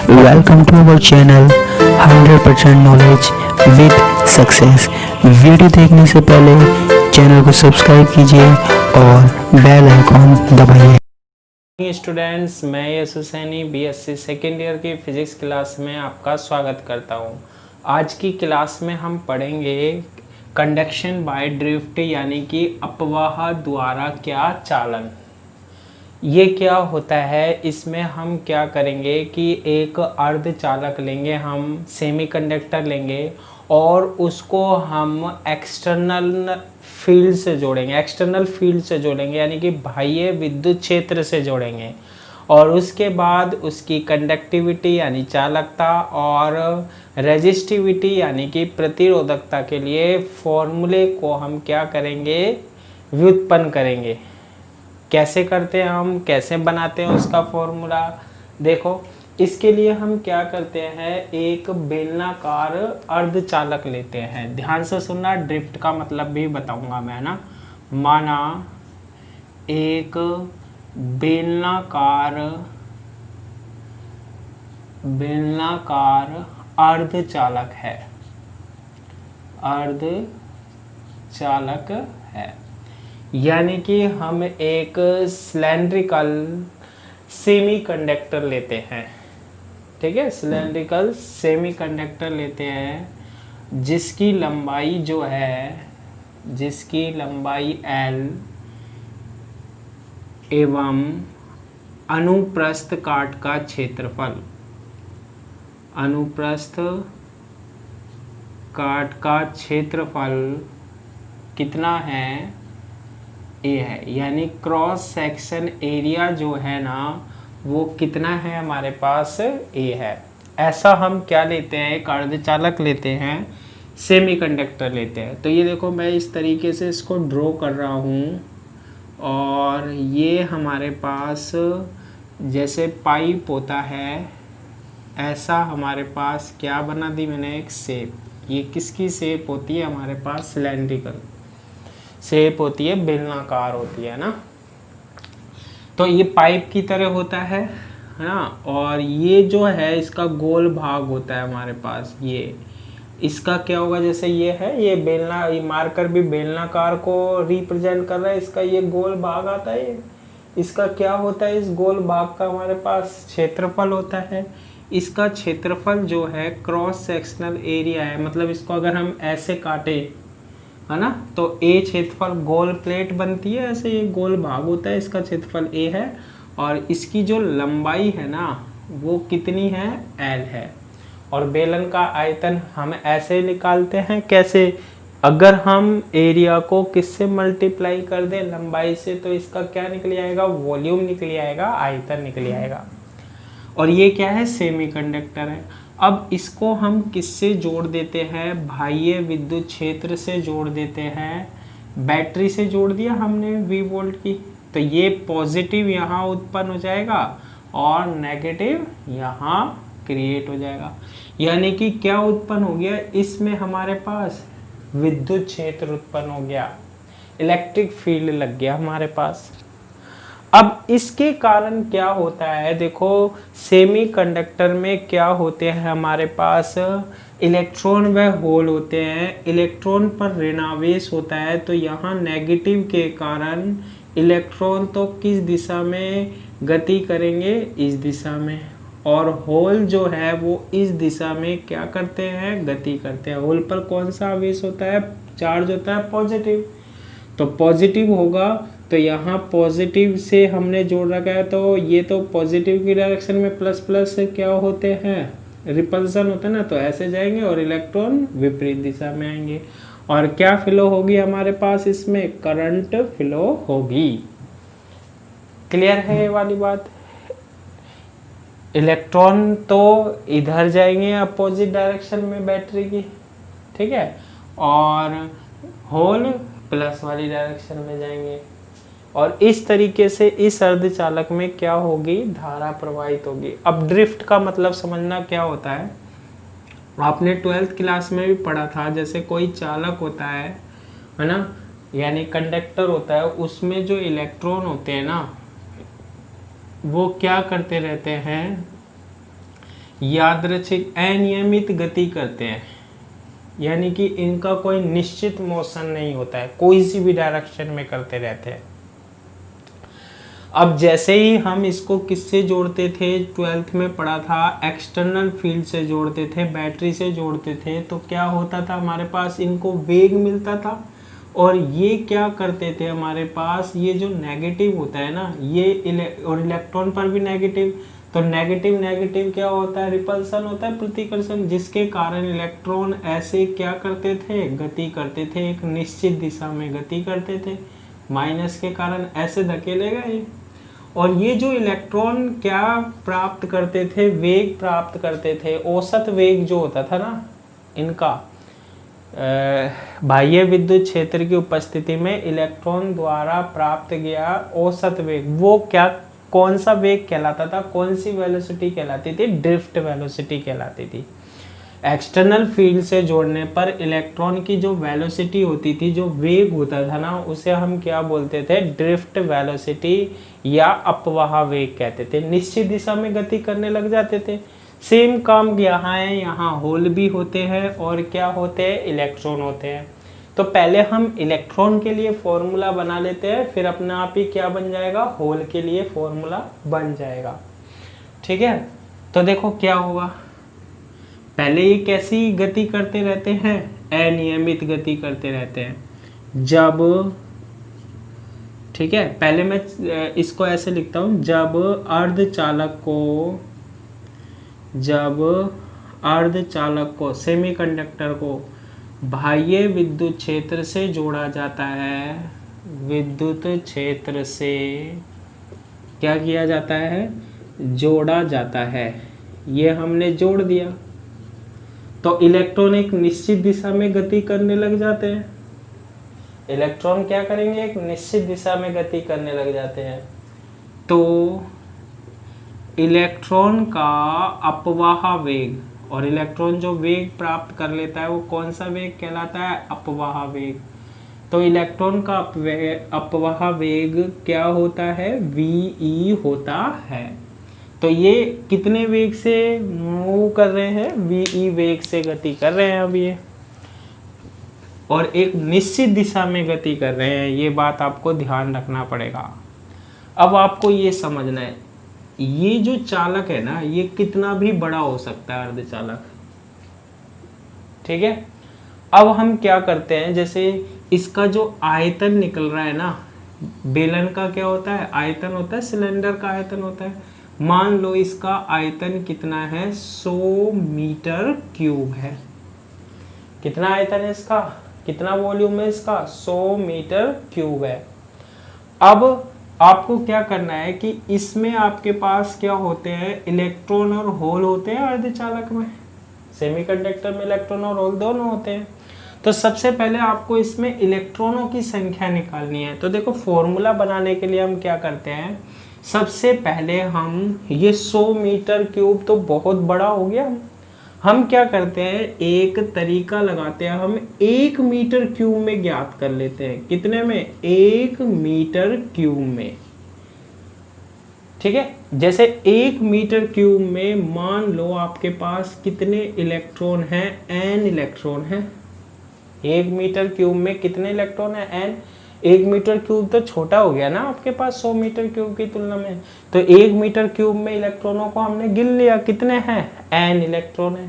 Welcome to our channel 100% knowledge with success. Video देखने से पहले चैनल को सब्सक्राइब कीजिए और बेल आइकॉन दबाइए। स्टूडेंट्स, मैं यश हुसैनी बीएससी सेकेंड ईयर की फिजिक्स क्लास में आपका स्वागत करता हूं। आज की क्लास में हम पढ़ेंगे कंडक्शन बाय ड्रिफ्ट, यानी कि अपवाह द्वारा क्या चालन। ये क्या होता है, इसमें हम क्या करेंगे कि एक अर्धचालक लेंगे, हम सेमीकंडक्टर लेंगे और उसको हम एक्सटर्नल फील्ड से जोड़ेंगे, यानी कि बाह्य विद्युत क्षेत्र से जोड़ेंगे। और उसके बाद उसकी कंडक्टिविटी यानी चालकता और रेजिस्टिविटी यानी कि प्रतिरोधकता के लिए फॉर्मूले को हम क्या करेंगे, व्युत्पन्न करेंगे। कैसे करते हैं, हम कैसे बनाते हैं उसका फॉर्मूला देखो। इसके लिए हम क्या करते हैं, एक बेलनाकार अर्धचालक लेते हैं। ध्यान से सुनना, ड्रिफ्ट का मतलब भी बताऊंगा मैं ना। माना एक बेलनाकार अर्धचालक है, यानी कि हम एक सिलेंड्रिकल सेमीकंडक्टर लेते हैं। ठीक है, सिलेंड्रिकल सेमीकंडक्टर लेते हैं जिसकी लंबाई जो है, L एवं अनुप्रस्थ काट का क्षेत्रफल कितना है, ए है। यानी क्रॉस सेक्शन एरिया जो है ना, वो कितना है हमारे पास, ए है। ऐसा हम क्या लेते हैं, एक अर्धचालक लेते हैं, सेमीकंडक्टर लेते हैं। तो ये देखो, मैं इस तरीके से इसको ड्रॉ कर रहा हूँ और ये हमारे पास जैसे पाइप होता है, ऐसा हमारे पास क्या बना दी मैंने, एक शेप। ये किसकी शेप होती है हमारे पास, सिलेंड्रिकल शेप होती है, बेलनाकार होती है ना। तो ये पाइप की तरह होता है ना। और ये जो है इसका गोल भाग होता है हमारे पास। ये इसका क्या होगा, जैसे ये है, ये मार्कर भी बेलनाकार को रिप्रेजेंट कर रहा है। इसका ये गोल भाग आता है, इसका क्या होता है, इस गोल भाग का हमारे पास क्षेत्रफल होता है। इसका क्षेत्रफल जो है क्रॉस सेक्शनल एरिया है। मतलब इसको अगर हम ऐसे काटे है ना, तो ए क्षेत्रफल गोल प्लेट बनती है, ऐसे ये गोल भाग होता है, इसका क्षेत्रफल ए है। और इसकी जो लंबाई है ना, वो कितनी है, एल है। और बेलन का आयतन हम ऐसे निकालते हैं, कैसे, अगर हम एरिया को किससे मल्टीप्लाई कर दें, लंबाई से, तो इसका क्या निकल आएगा, वॉल्यूम निकल आएगा, आयतन निकल आएगा। और ये क्या है, सेमीकंडक्टर है। अब इसको हम किससे जोड़ देते हैं, बाह्य विद्युत क्षेत्र से जोड़ देते हैं। बैटरी से जोड़ दिया हमने V वोल्ट की, तो ये पॉजिटिव यहाँ उत्पन्न हो जाएगा और नेगेटिव यहाँ क्रिएट हो जाएगा। यानी कि क्या उत्पन्न हो गया, इसमें हमारे पास विद्युत क्षेत्र उत्पन्न हो गया, इलेक्ट्रिक फील्ड लग गया हमारे पास। अब इसके कारण क्या होता है, देखो सेमीकंडक्टर में क्या होते हैं हमारे पास, इलेक्ट्रॉन व होल होते हैं। इलेक्ट्रॉन पर ऋणावेश होता है, तो यहाँ नेगेटिव के कारण इलेक्ट्रॉन तो किस दिशा में गति करेंगे, इस दिशा में। और होल जो है वो इस दिशा में क्या करते हैं, गति करते हैं। होल पर कौन सा आवेश होता है, चार्ज होता है पॉजिटिव, तो पॉजिटिव होगा। तो यहाँ पॉजिटिव से हमने जोड़ रखा है, तो ये तो पॉजिटिव की डायरेक्शन में प्लस प्लस से क्या होते हैं, रिपल्सन होता है ना, तो ऐसे जाएंगे और इलेक्ट्रॉन विपरीत दिशा में आएंगे। और क्या फ्लो होगी हमारे पास, इसमें करंट फ्लो होगी। क्लियर है ये वाली बात। इलेक्ट्रॉन तो इधर जाएंगे अपोजिट डायरेक्शन में बैटरी की, ठीक है, और होल प्लस वाली डायरेक्शन में जाएंगे। और इस तरीके से इस अर्धचालक में क्या होगी, धारा प्रवाहित होगी। अब ड्रिफ्ट का मतलब समझना क्या होता है, आपने 12th क्लास में भी पढ़ा था। जैसे कोई चालक होता है ना, यानी कंडक्टर होता है, उसमें जो इलेक्ट्रॉन होते हैं ना, वो क्या करते रहते हैं, यादृच्छिक अनियमित गति करते हैं, यानी कि इनका कोई निश्चित मोशन नहीं होता है, कोई सी भी डायरेक्शन में करते रहते हैं। अब जैसे ही हम इसको किससे जोड़ते थे, 12th में पढ़ा था, एक्सटर्नल फील्ड से जोड़ते थे, बैटरी से जोड़ते थे, तो क्या होता था, हमारे पास इनको वेग मिलता था। और ये क्या करते थे, हमारे पास ये जो नेगेटिव होता है ना, ये और इलेक्ट्रॉन पर भी नेगेटिव, तो नेगेटिव नेगेटिव क्या होता है, रिपल्सन होता है, प्रतिकर्षण, जिसके कारण इलेक्ट्रॉन ऐसे क्या करते थे, गति करते थे, एक निश्चित दिशा में गति करते थे, माइनस के कारण ऐसे धकेले गए। और ये जो इलेक्ट्रॉन क्या प्राप्त करते थे, वेग प्राप्त करते थे, औसत वेग जो होता था ना इनका, बाह्य विद्युत क्षेत्र की उपस्थिति में इलेक्ट्रॉन द्वारा प्राप्त गया औसत वेग, वो क्या, कौन सा वेग कहलाता था, कौन सी वेलोसिटी कहलाती थी, ड्रिफ्ट वेलोसिटी कहलाती थी। एक्सटर्नल फील्ड से जोड़ने पर इलेक्ट्रॉन की जो वेलोसिटी होती थी, जो वेग होता था ना, उसे हम क्या बोलते थे, ड्रिफ्ट वेलोसिटी या अपवाह वेग कहते थे। निश्चित दिशा में गति करने लग जाते थे। सेम काम यहाँ है, यहाँ होल भी होते हैं और क्या होते हैं, इलेक्ट्रॉन होते हैं। तो पहले हम इलेक्ट्रॉन के लिए फॉर्मूला बना लेते हैं, फिर अपने आप ही क्या बन जाएगा, होल के लिए फॉर्मूला बन जाएगा। ठीक है, तो देखो क्या होगा, पहले ये कैसी गति करते रहते हैं, अनियमित गति करते रहते हैं। जब, ठीक है, पहले मैं इसको ऐसे लिखता हूं, जब अर्धचालक को सेमीकंडक्टर को बाह्य विद्युत क्षेत्र से जोड़ा जाता है, विद्युत क्षेत्र से क्या किया जाता है, जोड़ा जाता है, ये हमने जोड़ दिया, तो इलेक्ट्रॉन एक निश्चित दिशा में गति करने लग जाते हैं। इलेक्ट्रॉन क्या करेंगे, एक निश्चित दिशा में गति करने लग जाते हैं। तो इलेक्ट्रॉन का अपवाह वेग, और इलेक्ट्रॉन जो वेग प्राप्त कर लेता है वो कौन सा वेग कहलाता है, अपवाह वेग। तो इलेक्ट्रॉन का अपवाह वेग क्या होता है, ve होता है। तो ये कितने वेग से मूव कर रहे हैं, ve वेग से गति कर रहे हैं अब ये, और एक निश्चित दिशा में गति कर रहे हैं, ये बात आपको ध्यान रखना पड़ेगा। अब आपको ये समझना है, ये जो चालक है ना, ये कितना भी बड़ा हो सकता है, अर्धचालक। ठीक है, अब हम क्या करते हैं, जैसे इसका जो आयतन निकल रहा है ना, बेलन का क्या होता है, आयतन होता है, सिलेंडर का आयतन होता है। मान लो इसका आयतन कितना है, 100 मीटर क्यूब है। कितना आयतन है इसका, कितना वॉल्यूम है इसका, 100 मीटर क्यूब है। अब आपको क्या करना है कि इसमें आपके पास क्या होते हैं, इलेक्ट्रॉन और होल होते हैं अर्धचालक में। सेमीकंडक्टर में इलेक्ट्रॉन और होल दोनों होते हैं। तो सबसे पहले आपको इसमें इलेक्ट्रॉनों की संख्या निकालनी है। तो देखो फॉर्मूला बनाने के लिए हम क्या करते हैं, सबसे पहले हम ये 100 मीटर क्यूब तो बहुत बड़ा हो गया, हम क्या करते हैं, एक तरीका लगाते हैं, हम 1 मीटर क्यूब में ज्ञात कर लेते हैं। कितने में, 1 मीटर क्यूब में। ठीक है, जैसे 1 मीटर क्यूब में मान लो आपके पास कितने इलेक्ट्रॉन हैं, n इलेक्ट्रॉन हैं। 1 मीटर क्यूब में कितने इलेक्ट्रॉन हैं, n। 1 मीटर क्यूब तो छोटा हो गया ना आपके पास 100 मीटर क्यूब की तुलना में, तो 1 मीटर क्यूब में इलेक्ट्रॉनों को हमने गिन लिया, कितने हैं, n इलेक्ट्रॉन है।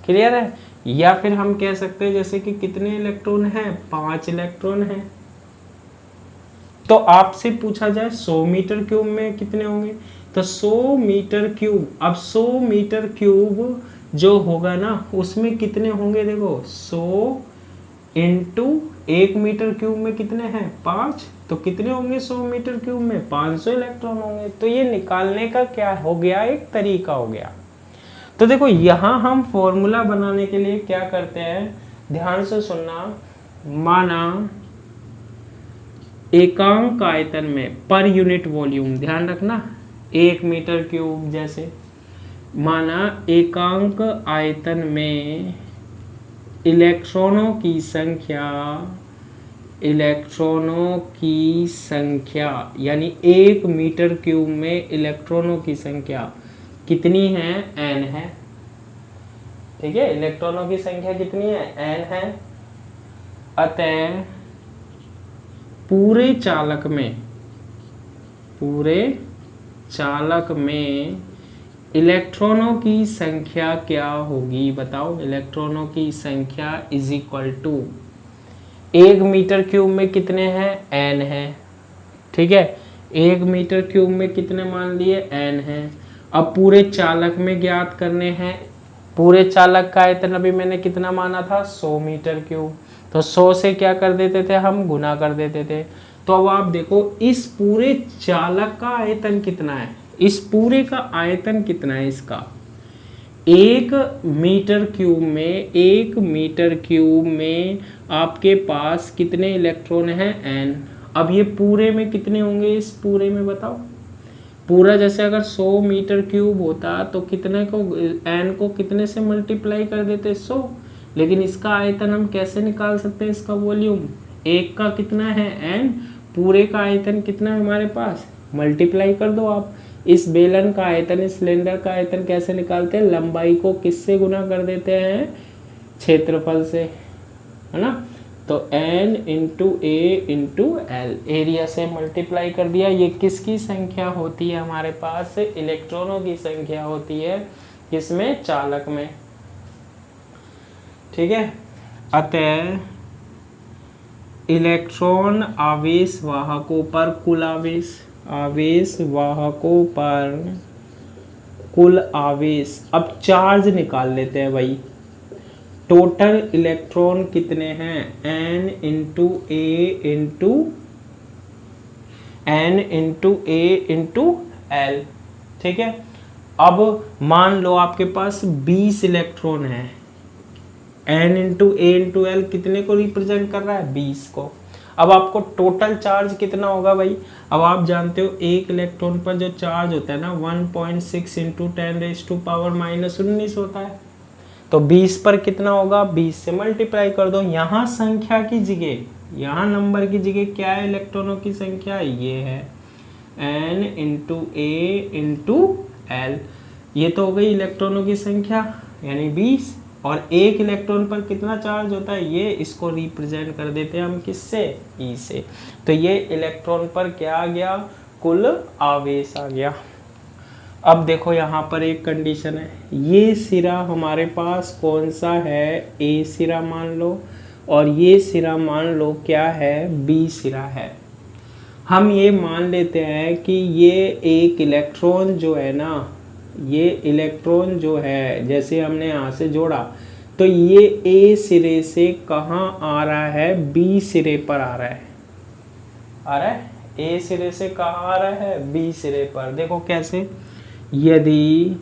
क्लियर है। या फिर हम कह सकते हैं जैसे कि कितने इलेक्ट्रॉन हैं, 5 इलेक्ट्रॉन हैं। तो आपसे पूछा जाए 100 मीटर क्यूब में कितने होंगे, तो 100 मीटर क्यूब, अब 100 मीटर क्यूब जो होगा ना उसमें कितने होंगे, देखो 100 इंटू 1 मीटर क्यूब में कितने हैं, 5, तो कितने होंगे 100 मीटर क्यूब में, 500 इलेक्ट्रॉन होंगे। तो ये निकालने का क्या हो गया, एक तरीका हो गया। तो देखो यहाँ हम फॉर्मूला बनाने के लिए क्या करते हैं, ध्यान से सुनना, माना एकांक आयतन में पर यूनिट वॉल्यूम, ध्यान रखना 1 मीटर क्यूब, जैसे माना एकांक आयतन में इलेक्ट्रॉनों की संख्या यानी 1 मीटर क्यूब में इलेक्ट्रॉनों की संख्या कितनी है, n है। ठीक है, इलेक्ट्रॉनों की संख्या कितनी है, n है। अतः पूरे चालक में इलेक्ट्रॉनों की संख्या क्या होगी, बताओ। इलेक्ट्रॉनों की संख्या is equal to 1 metre cube में कितने हैं, n है। ठीक है, 1 मीटर क्यूब में कितने मान लिए, n है। अब पूरे चालक में ज्ञात करने हैं। पूरे चालक का आयतन अभी मैंने कितना माना था, 100 मीटर क्यूब। तो 100 से क्या कर देते थे हम, गुना कर देते थे। तो अब आप देखो इस पूरे चालक का आयतन कितना है, इस पूरे का आयतन कितना है इसका, 1 मीटर क्यूब में आपके पास कितने इलेक्ट्रॉन हैं, n। अब ये पूरे में कितने होंगे, इस पूरे में बताओ। पूरा जैसे अगर 100 मीटर क्यूब होता तो कितने को, n को कितने से मल्टीप्लाई कर देते, 100। लेकिन इसका आयतन हम कैसे निकाल सकते हैं, इसका वॉल्यूम, 1 का कितना है, n, पूरे का आयतन कितना है हमारे पास, मल्टीप्लाई कर दो आप। इस बेलन का आयतन, इस सिलेंडर का आयतन कैसे निकालते हैं, लंबाई को किससे गुना कर देते हैं, क्षेत्रफल से, है ना। तो n into a into L, area से मल्टीप्लाई कर दिया। ये किसकी संख्या होती है हमारे पास, इलेक्ट्रॉनों की संख्या होती है, किसमें, चालक में। ठीक है, अतः इलेक्ट्रॉन आवेश वाहकों पर कुल आवेश, अब चार्ज निकाल लेते हैं भाई। टोटल इलेक्ट्रॉन कितने हैं, n into a into L. ठीक है, अब मान लो आपके पास 20 इलेक्ट्रॉन है, n into a into L कितने को रिप्रेजेंट कर रहा है, 20 को। अब आपको टोटल चार्ज कितना होगा भाई, अब आप जानते हो एक इलेक्ट्रॉन पर जो चार्ज होता है ना 1.6 इंटू 10⁻⁻19 होता है। तो 20 पर कितना होगा, 20 से मल्टीप्लाई कर दो। यहाँ संख्या की जगह, यहाँ नंबर की जगह क्या है, इलेक्ट्रॉनों की संख्या ये है, n into a into L. ये तो हो गई इलेक्ट्रॉनों की संख्या यानी 20। और एक इलेक्ट्रॉन पर कितना चार्ज होता है, ये इसको रिप्रेजेंट कर देते हैं हम किससे, E से। तो ये इलेक्ट्रॉन पर क्या आ गया, कुल आवेश आ गया। अब देखो यहाँ पर एक कंडीशन है, ये सिरा हमारे पास कौन सा है, A सिरा मान लो, और ये सिरा मान लो क्या है, B सिरा है। हम ये मान लेते हैं कि ये एक इलेक्ट्रॉन जो है ना, ये इलेक्ट्रॉन जो है, जैसे हमने यहाँ से जोड़ा तो ये A सिरे से कहाँ आ रहा है, B सिरे पर आ रहा है, A सिरे से कहाँ आ रहा है, B सिरे पर। देखो कैसे, यदि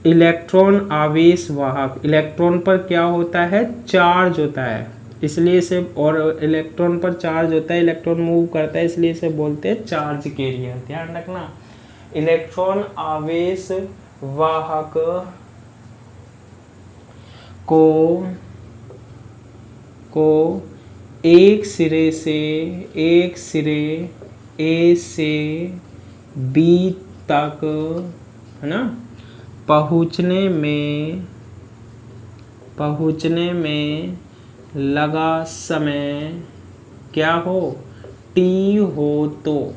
इलेक्ट्रॉन आवेश वाहक, इलेक्ट्रॉन पर क्या होता है, चार्ज होता है, इसलिए से, और इलेक्ट्रॉन पर चार्ज होता है, इलेक्ट्रॉन मूव करता है, इसलिए से बोलते हैं चार्ज कैरियर। ध्यान रखना, इलेक्ट्रॉन आवेश वाहक को एक सिरे A से B तक, है ना, पहुँचने में लगा समय क्या हो, T हो। तो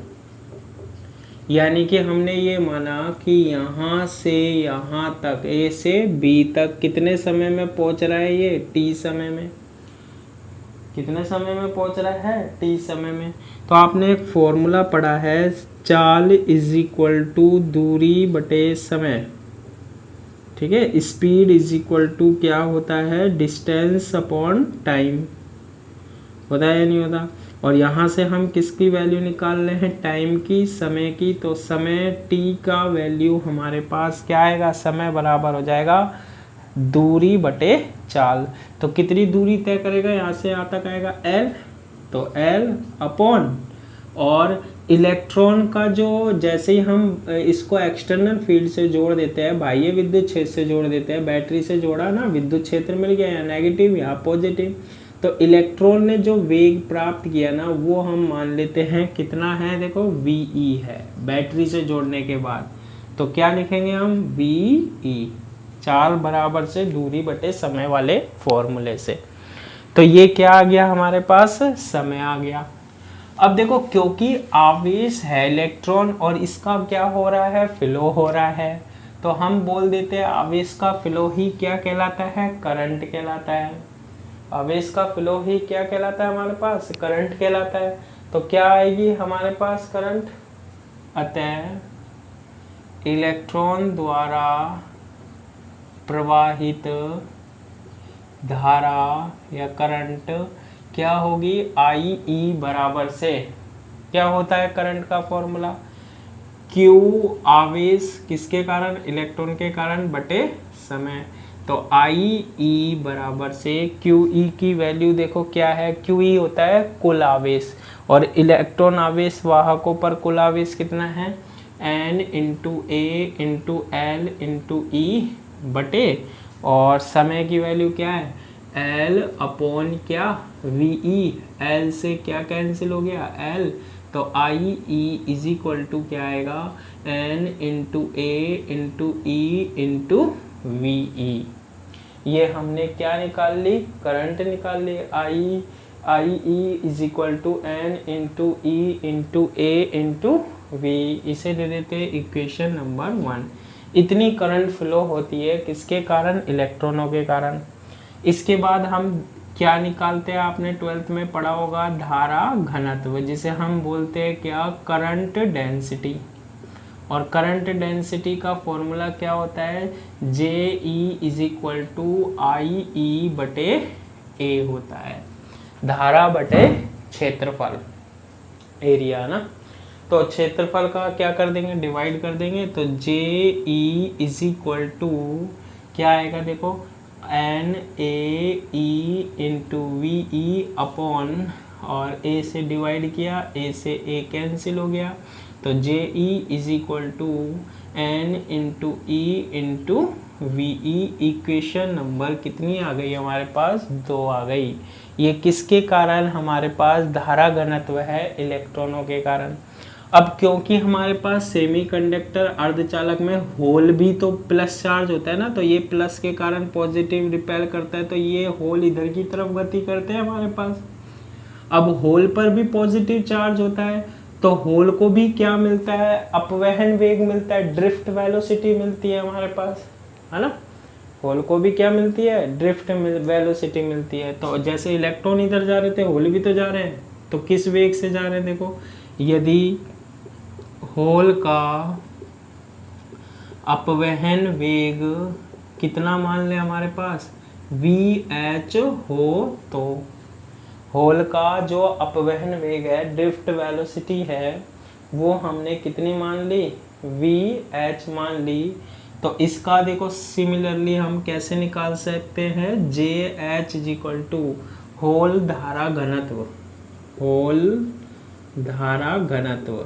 यानी कि हमने ये माना कि यहाँ से यहाँ तक, A से B तक कितने समय में पहुँच रहा है, ये T समय में। कितने समय में पहुँच रहा है, T समय में। तो आपने एक फॉर्मूला पढ़ा है, चाल इज इक्वल टू दूरी बटे समय। ठीक है, स्पीड इज इक्वल टू क्या होता है, डिस्टेंस अपॉन टाइम। होता है या नहीं होता। और यहाँ से हम किसकी वैल्यू निकाल रहे हैं, टाइम की, समय की। तो समय t का वैल्यू हमारे पास क्या आएगा, समय बराबर हो जाएगा दूरी बटे चाल। तो कितनी दूरी तय करेगा, यहाँ से यहाँ तक आएगा L, तो L अपॉन, और इलेक्ट्रॉन का जो, जैसे ही हम इसको एक्सटर्नल फील्ड से जोड़ देते हैं, बाह्य विद्युत क्षेत्र से जोड़ देते हैं, बैटरी से जोड़ा ना, विद्युत क्षेत्र मिल गया, या नेगेटिव या पॉजिटिव। तो इलेक्ट्रॉन ने जो वेग प्राप्त किया ना, वो हम मान लेते हैं कितना है, देखो VE है, बैटरी से जोड़ने के बाद। तो क्या लिखेंगे हम, वी ई, चाल बराबर से दूरी बटे समय वाले फॉर्मूले से। तो ये क्या आ गया हमारे पास, समय आ गया। अब देखो क्योंकि आवेश है इलेक्ट्रॉन और इसका क्या हो रहा है, फ्लो हो रहा है, तो हम बोल देते हैं आवेश का फ्लो ही क्या कहलाता है, करंट कहलाता है। आवेश का फ्लो ही क्या कहलाता है हमारे पास, करंट कहलाता है। तो क्या आएगी हमारे पास, करंट। अतः इलेक्ट्रॉन द्वारा प्रवाहित धारा या करंट क्या होगी, आई ई बराबर से, क्या होता है करंट का फॉर्मूला, क्यू आवेश किसके कारण, इलेक्ट्रॉन के कारण बटे समय। तो आई ई बराबर से क्यू ई की वैल्यू देखो क्या है, क्यू ई होता है कुल आवेश और इलेक्ट्रॉन आवेश वाहकों पर कुल आवेश कितना है, N into A into L into E बटे, और समय की वैल्यू क्या है, एल अपॉन क्या, वी ई, एल से क्या कैंसिल हो गया, एल, तो I E is equal to क्या आएगा, N into A into E into V E. ये हमने क्या निकाल ली, करंट निकाल ली। I E is equal to N into E into A into V, इसे दे देते हैं इक्वेशन नंबर 1। इतनी करंट फ्लो होती है किसके कारण, इलेक्ट्रॉनों के कारण। इसके बाद हम क्या निकालते हैं, आपने 12th में पढ़ा होगा, धारा घनत्व, जिसे हम बोलते हैं क्या, करंट डेंसिटी। और करंट डेंसिटी का फॉर्मूला क्या होता है, जे ई इज इक्वल टू आई ई बटे ए होता है, धारा बटे क्षेत्रफल, एरिया ना। तो क्षेत्रफल का क्या कर देंगे, डिवाइड कर देंगे, तो J E is equal to क्या आएगा, देखो N A E into V E upon, और ए से डिवाइड किया, ए से ए कैंसिल हो गया, तो J E is equal to N into E into V E. Equation number कितनी आ गई हमारे पास, 2 आ गई। ये किसके कारण हमारे पास धारा घनत्व है, इलेक्ट्रॉनों के कारण। अब क्योंकि हमारे पास सेमीकंडक्टर अर्धचालक में होल भी तो प्लस चार्ज होता है ना, तो ये प्लस के कारण पॉजिटिव रिपेल करता है, तो ये होल इधर की तरफ गति करते हैं हमारे पास। अब होल पर भी पॉजिटिव चार्ज होता है, तो होल को भी क्या मिलता है, अपवहन वेग मिलता है, ड्रिफ्ट वेलोसिटी मिलती है हमारे पास, है ना। होल को भी क्या मिलती है, ड्रिफ्ट वेलोसिटी मिलती है। तो जैसे इलेक्ट्रॉन इधर जा रहे थे, होल भी तो जा रहे हैं, तो किस वेग से जा रहे हैं, देखो यदि होल का अपवहन वेग कितना मान ले हमारे पास, वी एच हो, तो होल का जो अपवहन वेग है, ड्रिफ्ट वेलोसिटी है, वो हमने कितनी मान ली, वी एच मान ली। तो इसका देखो सिमिलरली हम कैसे निकाल सकते हैं, J H is equal to hole धारा घनत्व, होल धारा घनत्व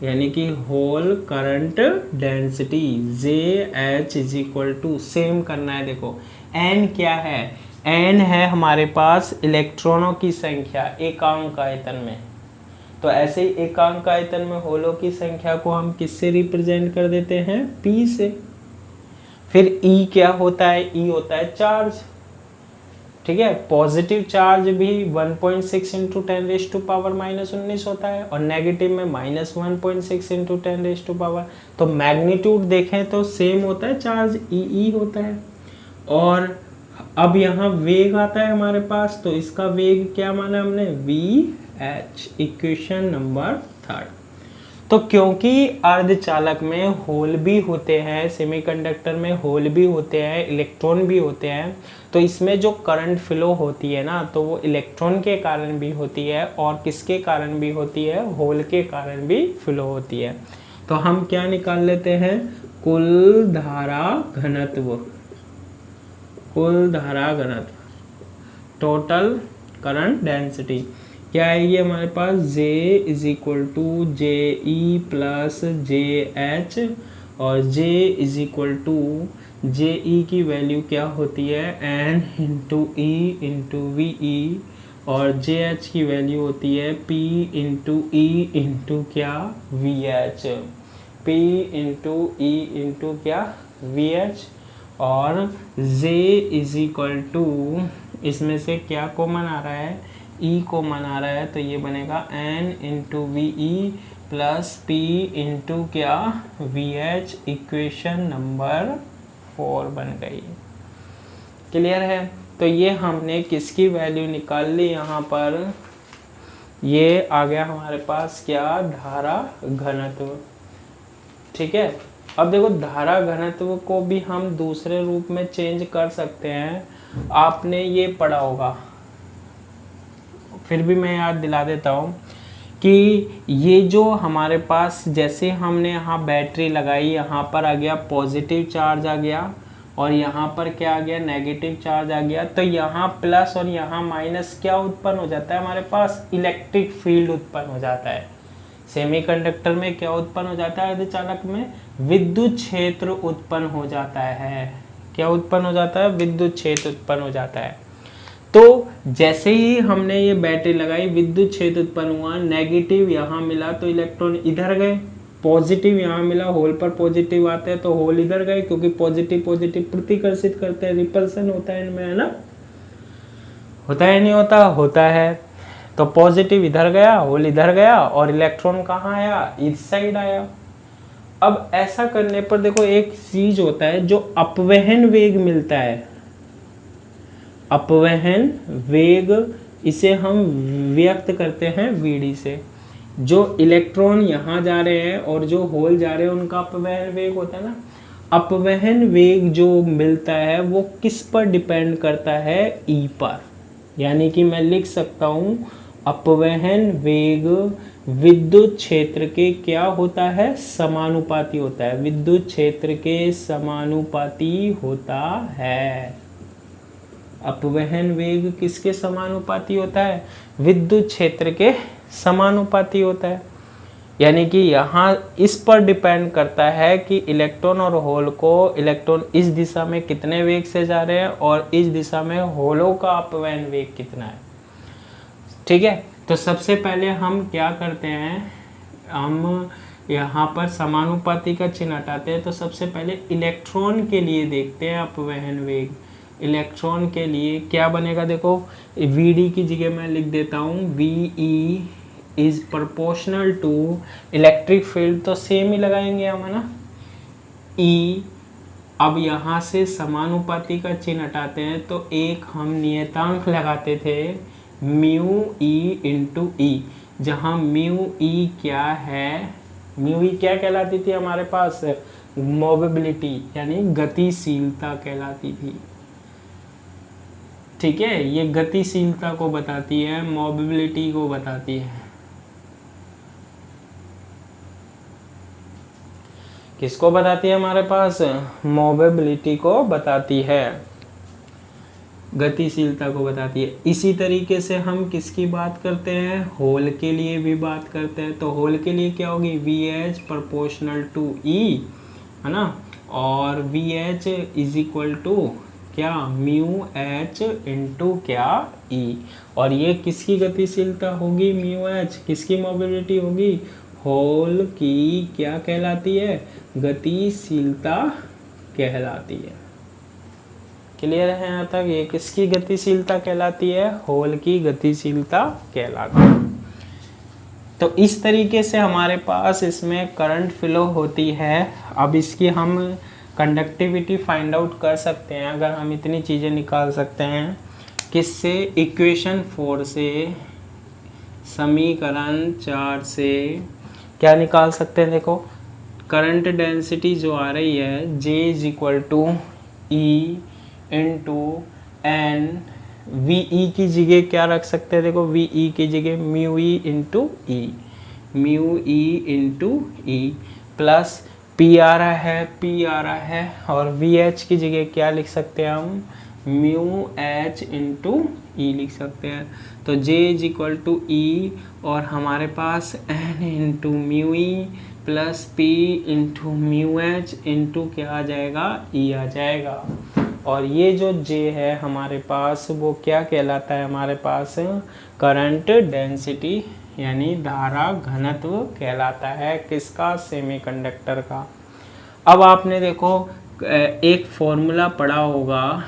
यानी कि hole current density, J H is equal to, same करना है। देखो एन क्या है, एन है हमारे पास इलेक्ट्रॉनों की संख्या एकांक आयतन में, तो ऐसे ही एकांक आयतन में होलों की संख्या को हम किससे रिप्रेजेंट कर देते हैं, पी से। फिर ई क्या होता है, ई होता है चार्ज, ठीक है। पॉजिटिव चार्ज भी 1.6 इंटू 10⁻⁻19 होता है और नेगेटिव में -1.6 इंटू 10⁻, तो मैग्नीट्यूड देखें तो सेम होता है, चार्ज ई होता है। और अब यहाँ वेग आता है हमारे पास, तो इसका वेग क्या माना हमने, वी एच, इक्वेशन नंबर 3। तो क्योंकि अर्धचालक में होल भी होते हैं, सेमीकंडक्टर में होल भी होते हैं, इलेक्ट्रॉन भी होते हैं, तो इसमें जो करंट फ्लो होती है ना, तो वो इलेक्ट्रॉन के कारण भी होती है और किसके कारण भी होती है, होल के कारण भी फ्लो होती है। तो हम क्या निकाल लेते हैं, कुल धारा घनत्व, कुल धारा घनत्व, टोटल करंट डेंसिटी क्या आएगी हमारे पास, J is equal to J E plus J H, और J is equal to J E की वैल्यू क्या होती है, N into E into V E, और जे एच की वैल्यू होती है P इंटू ई इंटू क्या, V H. P into E into क्या VH, और J इज इक्वल टू, इसमें से क्या कॉमन आ रहा है, E कॉमन आ रहा है, तो ये बनेगा N into VE plus P into क्या VH। इक्वेशन नंबर 4 बन गई। क्लियर है? तो ये हमने किसकी वैल्यू निकाल ली यहाँ पर, ये आ गया हमारे पास क्या, धारा घनत्व। ठीक है, अब देखो धारा घनत्व को भी हम दूसरे रूप में चेंज कर सकते हैं। आपने ये पढ़ा होगा, फिर भी मैं याद दिला देता हूँ कि ये जो हमारे पास, जैसे हमने यहाँ बैटरी लगाई, यहाँ पर आ गया पॉजिटिव चार्ज आ गया और यहाँ पर क्या आ गया, नेगेटिव चार्ज आ गया, तो यहाँ प्लस और यहाँ माइनस क्या उत्पन्न हो जाता है, हमारे पास इलेक्ट्रिक फील्ड उत्पन्न हो जाता है। सेमीकंडक्टर में क्या उत्पन्न हो जाता है, अर्धचालक में विद्युत क्षेत्र उत्पन्न हो जाता है। क्या उत्पन्न हो जाता है, विद्युत क्षेत्र उत्पन्न हो जाता है। तो जैसे ही हमने ये बैटरी लगाई, विद्युत क्षेत्र उत्पन्न हुआ, नेगेटिव यहाँ मिला तो इलेक्ट्रॉन इधर गए, पॉजिटिव यहाँ मिला, होल पर पॉजिटिव आते हैं तो होल इधर गए, क्योंकि पॉजिटिव पॉजिटिव प्रतिकर्षित करते हैं, रिपल्सन होता है इनमें, है ना, होता है नहीं होता, होता है। तो पॉजिटिव इधर गया, होल इधर गया, और इलेक्ट्रॉन कहाँ आया, इस साइड आया। अब ऐसा करने पर देखो एक चीज होता है जो अपवहन वेग मिलता है, अपवहन वेग, इसे हम व्यक्त करते हैं VD से। जो इलेक्ट्रॉन यहाँ जा रहे हैं और जो होल जा रहे हैं उनका अपवहन वेग होता है ना, अपवहन वेग जो मिलता है वो किस पर डिपेंड करता है, E पर। यानी कि मैं लिख सकता हूँ अपवहन वेग विद्युत क्षेत्र के क्या होता है, समानुपाती होता है, विद्युत क्षेत्र के समानुपाती होता है। अपवहन वेग किसके समानुपाती होता है, विद्युत क्षेत्र के समानुपाती होता है। यानी कि यहाँ इस पर डिपेंड करता है कि इलेक्ट्रॉन और होल को, इलेक्ट्रॉन इस दिशा में कितने वेग से जा रहे हैं और इस दिशा में होलों का अपवहन वेग कितना है। ठीक है, तो सबसे पहले हम क्या करते हैं, हम यहाँ पर समानुपाती का चिन्ह हटाते हैं। तो सबसे पहले इलेक्ट्रॉन के लिए देखते हैं अपवहन वेग। इलेक्ट्रॉन के लिए क्या बनेगा, देखो VD की जगह मैं लिख देता हूँ VE is proportional to, electric field तो सेम ही लगाएंगे हम, है ना, E। अब यहाँ से समानुपाती का चिन्ह हटाते हैं तो एक हम नियतांक लगाते थे म्यू E इंटू E, जहाँ म्यू E क्या है, म्यू E क्या कहलाती थी हमारे पास, मोबिलिटी यानी गतिशीलता कहलाती थी। ठीक है, ये गतिशीलता को बताती है, मोबिलिटी को बताती है। किसको बताती है, हमारे पास मोबिलिटी को बताती है, गतिशीलता को बताती है। इसी तरीके से हम किसकी बात करते हैं, होल के लिए भी बात करते हैं। तो होल के लिए क्या होगी, VH प्रोपोर्शनल टू E, है ना, और VH इज इक्वल टू क्या, म्यू H इंटू क्या E। और ये किसकी गतिशीलता होगी, म्यू H, किसकी मोबिलिटी होगी, होल की क्या कहलाती है, गतिशीलता कहलाती है। क्लियर है यहाँ तक, ये किसकी गतिशीलता कहलाती है, होल की गतिशीलता कहलाती है। तो इस तरीके से हमारे पास इसमें करंट फ्लो होती है। अब इसकी हम कंडक्टिविटी फाइंड आउट कर सकते हैं, अगर हम इतनी चीज़ें निकाल सकते हैं किससे, इक्वेशन 4 से, समीकरण 4 से क्या निकाल सकते हैं, देखो करंट डेंसिटी जो आ रही है J is equal to E into N, VE की जगह क्या रख सकते हैं, देखो VE की जगह mu E into E, mu E into E plus P आ रहा है, P आ रहा है, और VH की जगह क्या लिख सकते हैं हम, म्यू H इंटू E लिख सकते हैं। तो J is equal to E और हमारे पास N into mu E plus P into mu H into क्या आ जाएगा, E आ जाएगा। और ये जो J है हमारे पास वो क्या कहलाता है, हमारे पास करंट डेंसिटी यानी धारा घनत्व कहलाता है किसका? सेमीकंडक्टर का। अब आपने देखो एक फॉर्मूला पढ़ा होगा,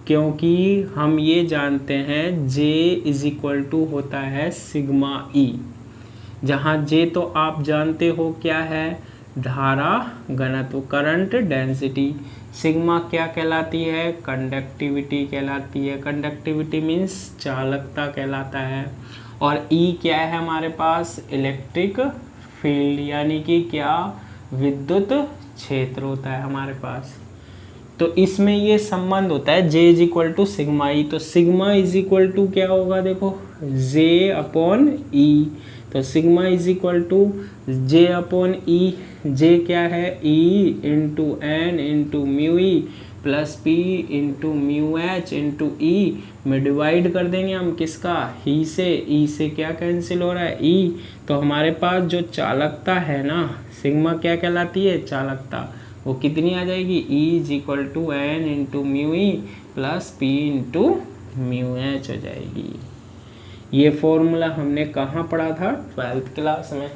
क्योंकि हम ये जानते हैं J इज इक्वल टू होता है सिग्मा E, जहाँ J तो आप जानते हो क्या है? धारा घनत्व, करंट डेंसिटी। सिग्मा क्या कहलाती है? कंडक्टिविटी कहलाती है। कंडक्टिविटी मीन्स चालकता कहलाता है। और E क्या है हमारे पास? इलेक्ट्रिक फील्ड, यानी कि क्या? विद्युत क्षेत्र होता है हमारे पास। तो इसमें ये संबंध होता है J is equal to sigma E. तो सिग्मा इज इक्वल टू क्या होगा? देखो J अपॉन ई। तो sigma is equal to J upon E. J क्या है? E into N into mu E plus P into mu H into E में divide कर देंगे हम किसका? ही से। ई से क्या कैंसिल हो रहा है? ई। तो हमारे पास जो चालकता है ना, सिग्मा क्या कहलाती है? चालकता। वो कितनी आ जाएगी? E is equal to N into mu E plus P into mu H हो जाएगी। ये फॉर्मूला हमने कहाँ पढ़ा था? 12th क्लास में।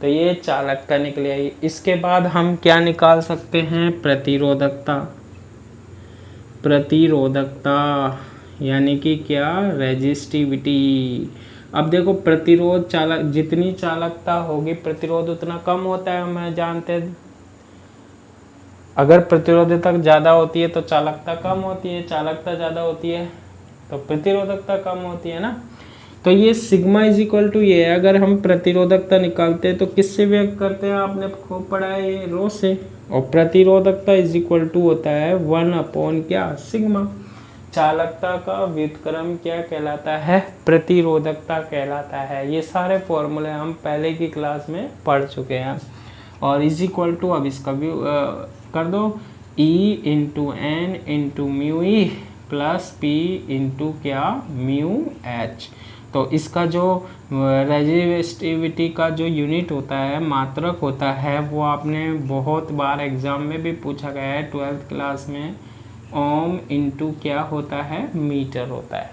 तो ये चालकता निकली आई। इसके बाद हम क्या निकाल सकते हैं? प्रतिरोधकता। प्रतिरोधकता यानी कि क्या? रेजिस्टिविटी। अब देखो प्रतिरोध चालक, जितनी चालकता होगी प्रतिरोध उतना कम होता है, हम जानते हैं। अगर प्रतिरोधकता ज़्यादा होती है तो चालकता कम होती है, चालकता ज़्यादा होती है तो प्रतिरोधकता कम होती है ना। तो ये सिग्मा इज इक्वल टू ये है। अगर हम प्रतिरोधकता निकालते हैं तो किससे व्यक्त करते हैं? आपने खूब पढ़ा है ये, रो से। और प्रतिरोधकता इज इक्वल टू होता है 1 अपॉन क्या? सिग्मा। चालकता का व्युत्क्रम क्या कहलाता है? प्रतिरोधकता कहलाता है। ये सारे फॉर्मूले हम पहले की क्लास में पढ़ चुके हैं। और इज इक्वल टू, अब इसका भी कर दो, E into N into mu E plus P into क्या? Mu H. तो इसका जो रेजिस्टिविटी का जो यूनिट होता है, मात्रक होता है, वो आपने बहुत बार एग्जाम में भी पूछा गया है 12th क्लास में। ओम इंटू क्या होता है? मीटर होता है।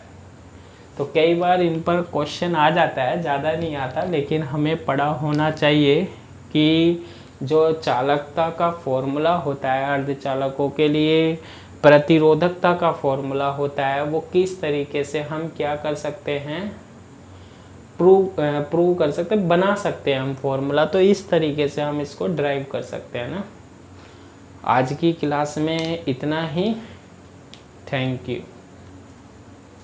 तो कई बार इन पर क्वेश्चन आ जाता है, ज़्यादा नहीं आता, लेकिन हमें पढ़ा होना चाहिए कि जो चालकता का फॉर्मूला होता है अर्धचालकों के लिए, प्रतिरोधकता का फॉर्मूला होता है, वो किस तरीके से हम क्या कर सकते हैं? प्रूव कर सकते हैं, बना सकते हैं हम फॉर्मूला। तो इस तरीके से हम इसको ड्राइव कर सकते हैं ना। आज की क्लास में इतना ही। Thank you.